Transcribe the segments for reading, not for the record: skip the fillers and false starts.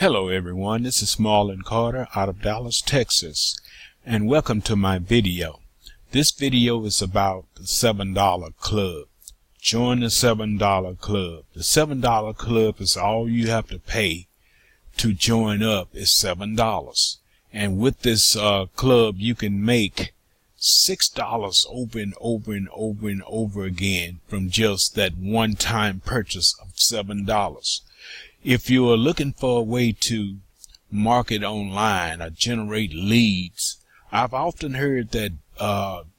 Hello everyone, this is Marlon Carter out of Dallas, Texas, and welcome to my video. This video is about the $7 Club. Join the $7 Club. The $7 Club is all you have to pay to join up is $7. And with this club, you can make $6 over and over again from just that one-time purchase of $7. If you are looking for a way to market online or generate leads, I've often heard that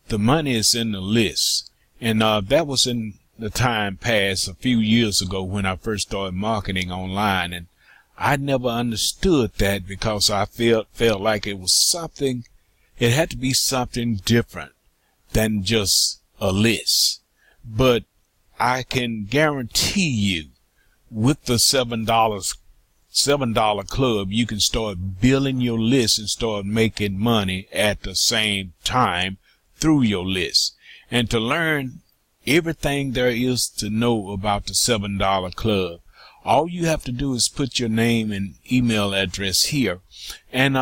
the money is in the list. And that was in the time past a few years ago when I first started marketing online. And I never understood that because I felt like it was something, it had to be something different than just a list. But I can guarantee you, with the $7 Club, you can start building your list and start making money at the same time through your list. And to learn everything there is to know about the $7 Club, all you have to do is put your name and email address here, and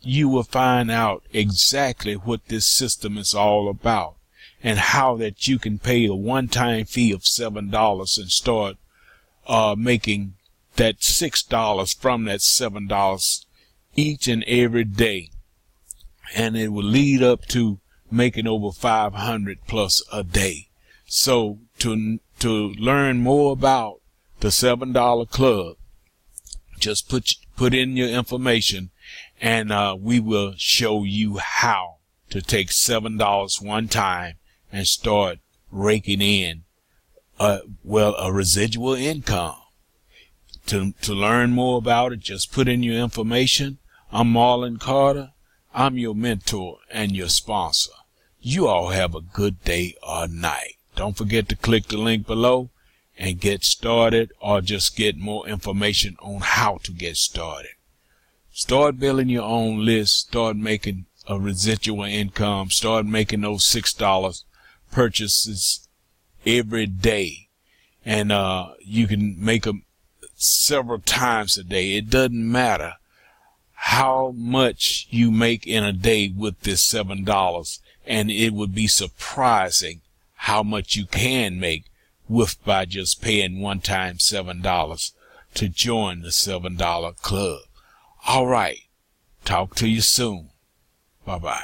you will find out exactly what this system is all about and how that you can pay a one-time fee of $7 and start making that $6 from that $7 each and every day. And it will lead up to making over 500 plus a day. So to learn more about the $7 Club, just put in your information and we will show you how to take $7 one time and start raking in a residual income. To learn more about it, just put in your information. I'm Marlon Carter. I'm your mentor and your sponsor. You all have a good day or night. Don't forget to click the link below and get started, or just get more information on how to get started. Start building your own list. Start making a residual income. Start making those $6 purchases every day, and you can make them several times a day. It doesn't matter how much you make in a day with this $7, and it would be surprising how much you can make by just paying one time $7 to join the $7 Club. All right, talk to you soon. Bye bye.